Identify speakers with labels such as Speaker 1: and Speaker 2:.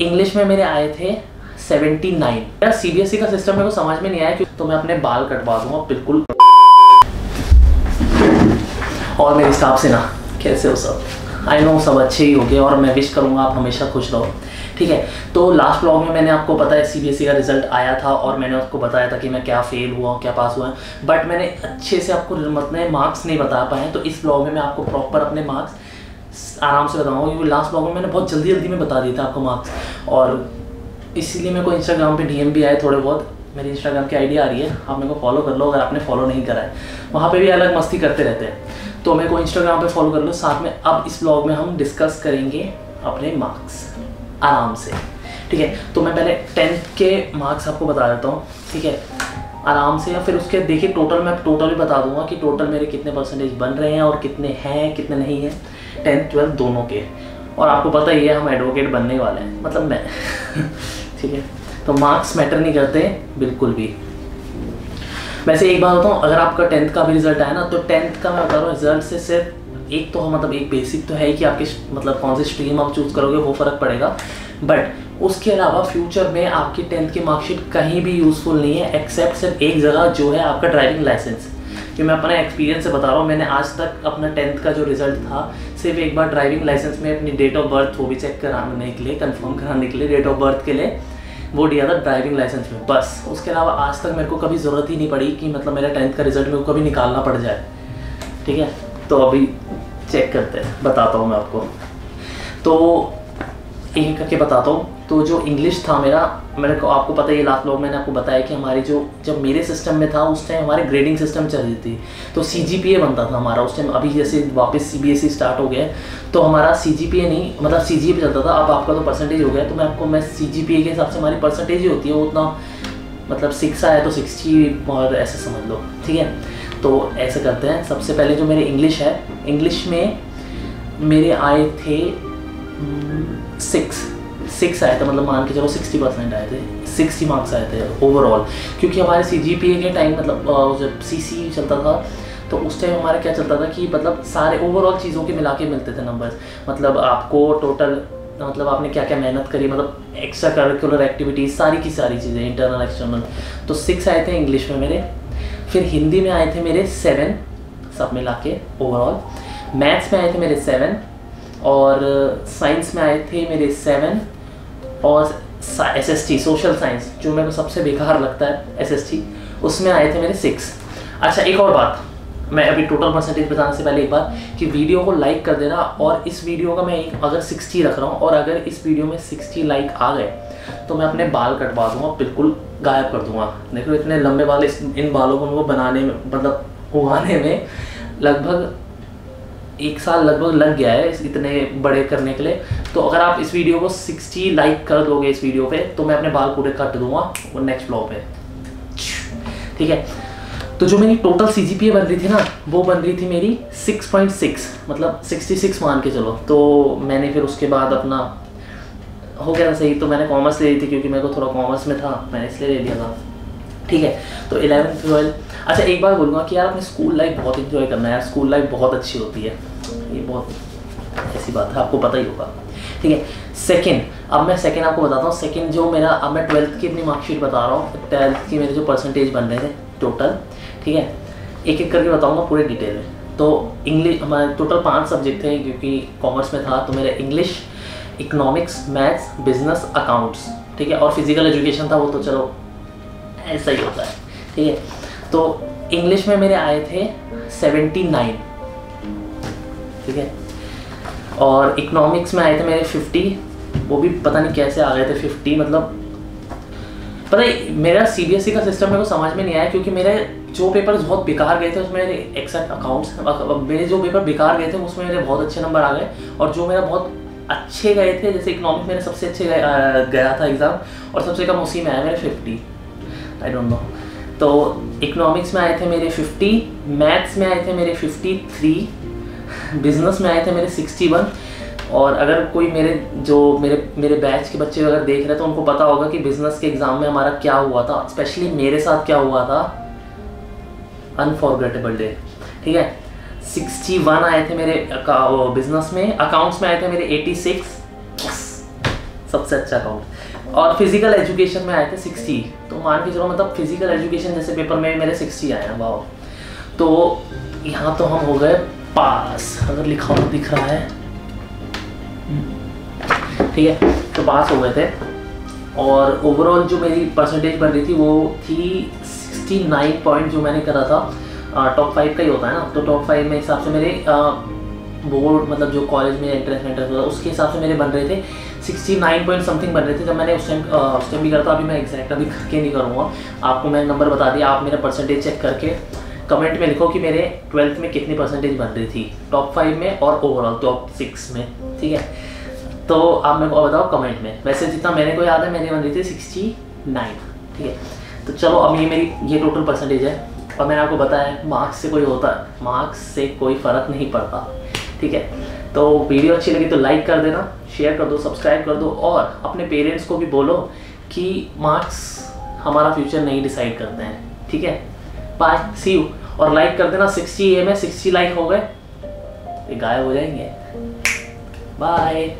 Speaker 1: English में मेरे आए थे 79। यार सीबीएसई का सिस्टम मेरे को समझ में नहीं आया, तो मैं अपने बाल कटवा दूंगा बिल्कुल। और मेरे हिसाब से ना, कैसे हो सब? आई नो सब अच्छे ही होंगे और मैं विश करूंगा आप हमेशा खुश रहो, ठीक है। तो लास्ट ब्लॉग में मैंने आपको पता है सीबीएसई का रिजल्ट आया था और मैंने आपको बताया था कि मैं क्या फेल हुआ क्या पास हुआ है, बट मैंने अच्छे से आपको मतलब मार्क्स नहीं बता पाए। तो इस ब्लॉग में मैं आपको प्रॉपर अपने मार्क्स आराम से बताऊंगा, क्योंकि लास्ट ब्लॉग में मैंने बहुत जल्दी में बता दिया था आपको मार्क्स, और इसीलिए मेरे को इंस्टाग्राम पे डीएम भी आए थोड़े बहुत। मेरी इंस्टाग्राम की आईडी आ रही है, आप मेरे को फॉलो कर लो अगर आपने फॉलो नहीं करा है। वहाँ पे भी अलग मस्ती करते रहते हैं, तो मेरे को इंस्टाग्राम पे फॉलो कर लो। साथ में अब इस ब्लॉग में हम डिस्कस करेंगे अपने मार्क्स आराम से, ठीक है। तो मैं पहले 10th के मार्क्स आपको बता देता हूँ, ठीक है, आराम से। या फिर उसके देखिए टोटल मैं टोटल भी बता दूंगा कि टोटल मेरे कितने परसेंटेज बन रहे हैं और कितने हैं कितने नहीं हैं 10th 12th दोनों के। और आपको पता ही है हम एडवोकेट बनने वाले हैं, मतलब मैं ठीक है। तो मार्क्स मैटर नहीं करते बिल्कुल भी। वैसे एक बात बताऊँ, अगर आपका 10th का भी रिजल्ट आया ना, तो 10th का मैं बता रहा हूँ रिजल्ट से सिर्फ एक तो मतलब एक बेसिक तो है कि आपकी मतलब कौन सी स्ट्रीम आप चूज़ करोगे वो फ़र्क पड़ेगा, बट उसके अलावा फ्यूचर में आपकी 10th की मार्कशीट कहीं भी यूज़फुल नहीं है एक्सेप्ट सिर्फ एक जगह, जो है आपका ड्राइविंग लाइसेंस। कि मैं अपना एक्सपीरियंस से बता रहा हूँ, मैंने आज तक अपना 10th का जो रिजल्ट था सिर्फ एक बार ड्राइविंग लाइसेंस में अपनी डेट ऑफ बर्थ वो भी चेक कराने के लिए, कंफर्म कराने के लिए डेट ऑफ बर्थ के लिए वो दिया था ड्राइविंग लाइसेंस में, बस। उसके अलावा आज तक मेरे को कभी ज़रूरत ही नहीं पड़ी कि मतलब मेरा 10th का रिजल्ट मेरे को कभी निकालना पड़ जाए, ठीक है। तो अभी चेक करते हैं, बताता हूँ मैं आपको। तो एक करके बताता हूँ। तो जो इंग्लिश था मेरे को आपको पता है, लास्ट ब्लॉग मैंने आपको बताया कि हमारी जो जब मेरे सिस्टम में था उस टाइम हमारे ग्रेडिंग सिस्टम चल रही थी, तो सीजीपीए बनता था हमारा उस टाइम। अभी जैसे वापस सीबीएसई स्टार्ट हो गया तो हमारा सीजीपीए नहीं, मतलब सीजीपीए चलता था। अब आपका तो परसेंटेज हो गया, तो मैं सीजीपीए के हिसाब से हमारी परसेंटेज ही होती है वो उतना, मतलब 6 आया तो 60 और ऐसे समझ लो, ठीक है। तो ऐसे करते हैं। सबसे पहले जो मेरे इंग्लिश है, इंग्लिश में मेरे आए थे 6 आए थे, मतलब मान के चलो 60% आए थे, 60 मार्क्स आए थे ओवरऑल। क्योंकि हमारे सीजीपीए के टाइम मतलब जब सीसी चलता था तो उस टाइम हमारा क्या चलता था कि मतलब सारे ओवरऑल चीज़ों के मिला के मिलते थे नंबर्स, मतलब आपको टोटल मतलब आपने क्या क्या मेहनत करी, मतलब एक्स्ट्रा करिकुलर एक्टिविटीज़ सारी की सारी चीज़ें इंटरनल एक्सटर्नल। तो 6 आए थे इंग्लिश में मेरे। फिर हिंदी में आए थे मेरे 7 सब मिला के ओवरऑल। मैथ्स में आए थे मेरे 7 और साइंस में आए थे मेरे 7 और एसएसटी सोशल साइंस जो मेरे को सबसे बेकार लगता है एसएसटी, उसमें आए थे मेरे 6। अच्छा एक और बात, मैं अभी टोटल परसेंटेज बताने से पहले एक बात कि वीडियो को लाइक कर देना, और इस वीडियो का मैं अगर 60 रख रहा हूँ और अगर इस वीडियो में 60 लाइक आ गए तो मैं अपने बाल कटवा दूंगा, बिल्कुल गायब कर दूंगा। देखो इतने लंबे बाल, इन बालों को बनाने में मतलब उगाने में लगभग 1 साल लगभग लग गया है इतने बड़े करने के लिए। तो अगर आप इस वीडियो को 60 लाइक कर दोगे इस वीडियो पे तो मैं अपने बाल पूरे काट दूंगा वो नेक्स्ट ब्लॉग में, ठीक है। तो जो मेरी टोटल सीजीपीए बन रही थी ना, वो बन रही थी मेरी 6.6, मतलब 66 मान के चलो। तो मैंने फिर उसके बाद अपना हो गया था सही, तो मैंने कॉमर्स ले ली थी क्योंकि मेरे को थोड़ा कॉमर्स में था, मैंने इसलिए ले लिया था, ठीक है। तो 11th 12th। अच्छा एक बार बोलूँगा कि यार अपनी स्कूल लाइफ बहुत इंजॉय करना है यार, स्कूल लाइफ बहुत अच्छी होती है, ये बहुत ऐसी बात है, आपको पता ही होगा, ठीक है। सेकंड, अब मैं सेकंड आपको बताता हूँ। सेकंड जो मेरा, अब मैं 12th की अपनी मार्कशीट बता रहा हूँ, 12th की मेरे जो परसेंटेज बन रहे थे टोटल, ठीक है, एक एक करके बताऊँगा पूरे डिटेल में। तो इंग्लिश हमारे टोटल 5 सब्जेक्ट थे क्योंकि कॉमर्स में था, तो मेरा English, economics, maths, business, accounts, ठीक है, और फिजिकल एजुकेशन था, वो तो चलो ऐसा ही होता है, ठीक है। तो इंग्लिश में मेरे आए थे 79, ठीक है, और इकोनॉमिक्स में आए थे मेरे 50, वो भी पता नहीं कैसे आ गए थे 50, मतलब पता है मेरा सीबीएसई का सिस्टम मेरे को समझ में नहीं आया, क्योंकि मेरे जो पेपर्स बहुत बेकार गए थे उसमें मेरे एक्सेप्ट अकाउंट्स, मेरे जो पेपर बेकार गए थे उसमें मेरे बहुत अच्छे नंबर आ गए, और जो मेरा बहुत अच्छे गए थे, जैसे इकोनॉमिक्स मेरे सबसे अच्छे गया था एग्ज़ाम, और सबसे कम उसी में आया मेरे 50, आई डोंट नो। तो इकोनॉमिक्स में आए थे मेरे 50, मैथ्स में आए थे मेरे 53, बिजनेस में आए थे मेरे 61। और अगर कोई मेरे बैच के बच्चे अगर देख रहे हैं तो उनको पता होगा कि बिजनेस के एग्ज़ाम में हमारा क्या हुआ था, स्पेशली मेरे साथ क्या हुआ था, अनफॉरगेटेबल डे, ठीक है। 61 आए थे मेरे बिजनेस में, अकाउंट्स में आए थे मेरे 86, सबसे अच्छा अकाउंट। और फिजिकल एजुकेशन में आए थे 60, तो मान के चलो मतलब फिजिकल एजुकेशन जैसे पेपर में मेरे 60 आए हैं, वाह। तो यहाँ तो हम हो गए पास, अगर लिखा हुआ दिख रहा है, ठीक है, तो पास हो गए थे। और ओवरऑल जो मेरी परसेंटेज बढ़ रही थी वो थी 69 पॉइंट, जो मैंने करा था टॉप 5 का ही होता है ना, तो टॉप 5 में हिसाब से मेरे बोर्ड मतलब जो कॉलेज में एंट्रेंस होता है उसके हिसाब से मेरे बन रहे थे 69 पॉइंट समथिंग बन रहे थे जब मैंने उस टाइम भी करा था। अभी मैं एग्जैक्ट अभी करके नहीं करूँगा, आपको मैंने नंबर बता दिया, आप मेरा परसेंटेज चेक करके कमेंट में लिखो कि मेरे 12th में कितनी परसेंटेज बन रही थी टॉप 5 में और ओवरऑल टॉप 6 में, ठीक है। तो आप मेरे को बताओ कमेंट में। वैसे जितना मेरे को याद है मेरी बन रही थी 69, ठीक है। तो चलो अब ये मेरी ये टोटल परसेंटेज है। और मैंने आपको बताया मार्क्स से कोई होता है, मार्क्स से कोई फ़र्क नहीं पड़ता, ठीक है। तो वीडियो अच्छी लगी तो लाइक कर देना, शेयर कर दो, सब्सक्राइब कर दो, और अपने पेरेंट्स को भी बोलो कि मार्क्स हमारा फ्यूचर नहीं डिसाइड करते हैं, ठीक है। Bye, see you. और लाइक कर देना, 60 में 60 लाइक हो गए, ये गायब हो जाएंगे। बाय।